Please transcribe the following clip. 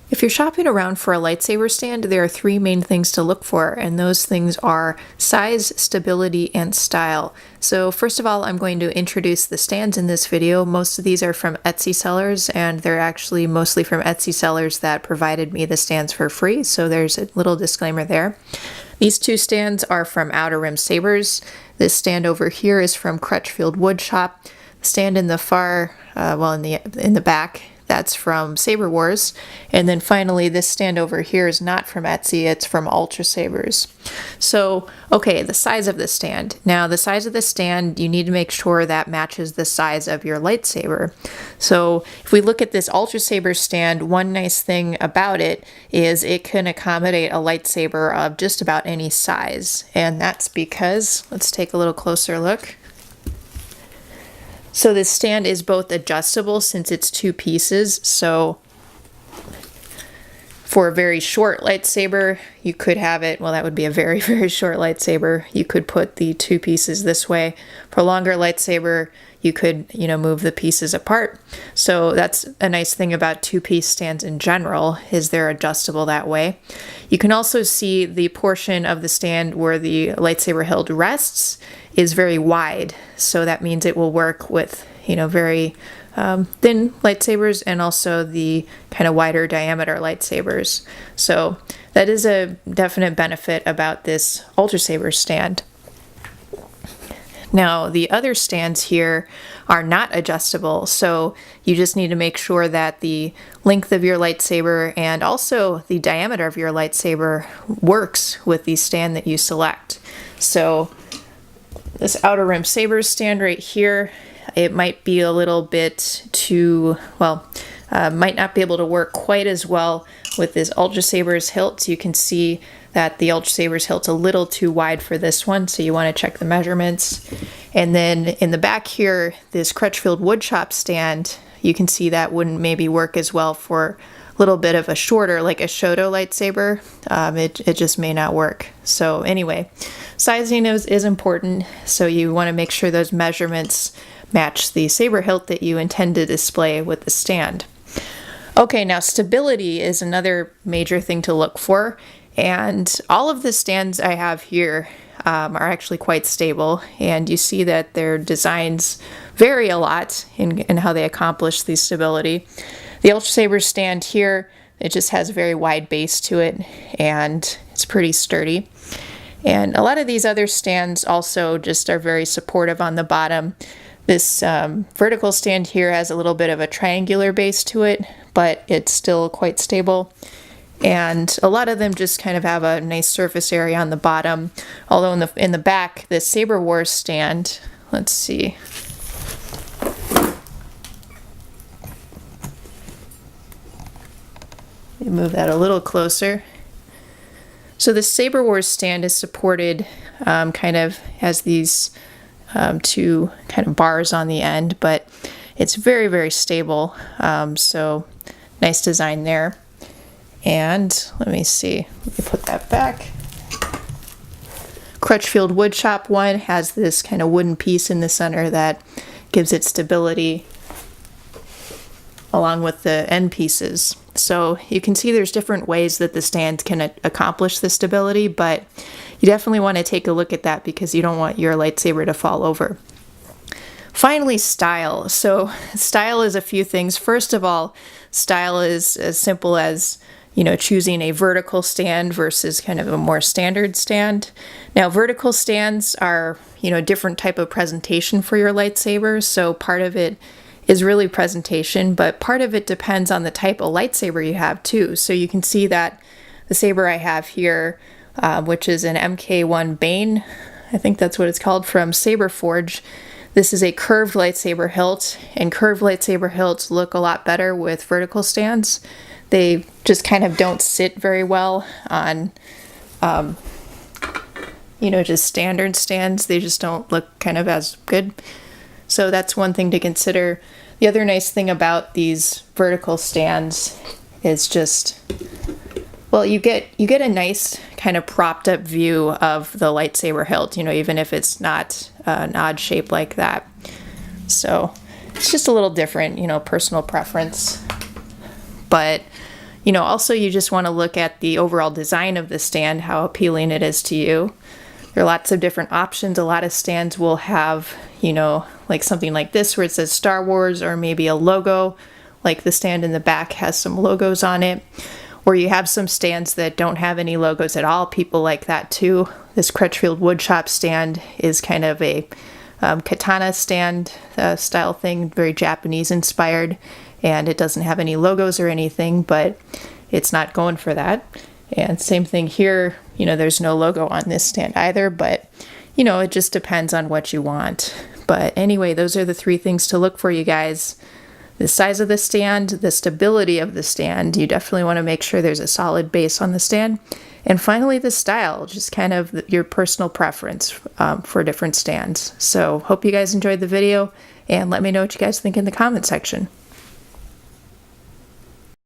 If you're shopping around for a lightsaber stand, there are three main things to look for, and those things are size, stability, and style. So first of all, I'm going to introduce the stands in this video. Most of these are from Etsy sellers, and they're actually mostly from Etsy sellers that provided me the stands for free, so there's a little disclaimer there. These two stands are from Rim Sabers. This stand over here is from Crutchfield Woodshop. The stand in the far, in the back, that's from SaberWars. And then finally, this stand over here is not from Etsy, it's from Ultrasabers. So, okay, the size of the stand. Now, the size of the stand, you need to make sure that matches the size of your lightsaber. So, if we look at this Ultrasaber stand, one nice thing about it is it can accommodate a lightsaber of just about any size. And that's because, let's take a little closer look. So this stand is both adjustable since it's two pieces. So for a very short lightsaber, you could have it, well, that would be a very, very short lightsaber. You could put the two pieces this way. For a longer lightsaber, you could, move the pieces apart. So that's a nice thing about two-piece stands in general, is they're adjustable that way. You can also see the portion of the stand where the lightsaber hilt rests is very wide. So that means it will work with, very thin lightsabers and also the kind of wider diameter lightsabers. So that is a definite benefit about this Ultrasaber stand. Now, the other stands here are not adjustable, so you just need to make sure that the length of your lightsaber and also the diameter of your lightsaber works with the stand that you select. So this Outer Rim Sabers stand right here, it might be a little bit too, might not be able to work quite as well with this Ultrasabers hilt. You can see that the Ultrasabers hilt's a little too wide for this one, so you want to check the measurements. And then in the back here, this Crutchfield Woodshop stand, you can see that wouldn't maybe work as well for a little bit of a shorter, like a Shoto lightsaber. It just may not work. So anyway, sizing is important, so you want to make sure those measurements match the saber hilt that you intend to display with the stand. Okay, now stability is another major thing to look for, and all of the stands I have here are actually quite stable, and you see that their designs vary a lot in how they accomplish the stability. The Ultrasaber stand here, it just has a very wide base to it, and it's pretty sturdy. And a lot of these other stands also just are very supportive on the bottom. This vertical stand here has a little bit of a triangular base to it, but it's still quite stable. And a lot of them just kind of have a nice surface area on the bottom. Although in the back, the SaberWars stand, let's see. Let me move that a little closer. So the SaberWars stand is supported kind of as these two kind of bars on the end, but it's very, very stable. So nice design there. And let me see, let me put that back. Crutchfield Woodshop one has this kind of wooden piece in the center that gives it stability along with the end pieces. So you can see there's different ways that the stand can accomplish the stability, but you definitely want to take a look at that because you don't want your lightsaber to fall over. Finally, style. So style is a few things. First of all, style is as simple as choosing a vertical stand versus kind of a more standard stand. Now, vertical stands are, a different type of presentation for your lightsaber, so part of it is really presentation, but part of it depends on the type of lightsaber you have too. So you can see that the saber I have here, which is an MK1 Bane, I think that's what it's called, from SaberForge. This is a curved lightsaber hilt, and curved lightsaber hilts look a lot better with vertical stands. They just kind of don't sit very well on, just standard stands. They just don't look kind of as good. So that's one thing to consider. The other nice thing about these vertical stands is just, you get a nice kind of propped up view of the lightsaber hilt, even if it's not an odd shape like that. So it's just a little different, personal preference. But You know, also you just want to look at the overall design of the stand, how appealing it is to you. There are lots of different options. A lot of stands will have, you know, like something like this where it says Star Wars, or maybe a logo, like the stand in the back has some logos on it. Or you have some stands that don't have any logos at all. People like that too. This Crutchfield Woodshop stand is kind of a katana stand style thing, very Japanese inspired, and it doesn't have any logos or anything, but it's not going for that. And same thing here, you know, there's no logo on this stand either, but you know, it just depends on what you want. But anyway, those are the 3 things to look for, you guys. The size of the stand, the stability of the stand, you definitely want to make sure there's a solid base on the stand. And finally, the style, just kind of your personal preference for different stands. So hope you guys enjoyed the video, and let me know what you guys think in the comment section.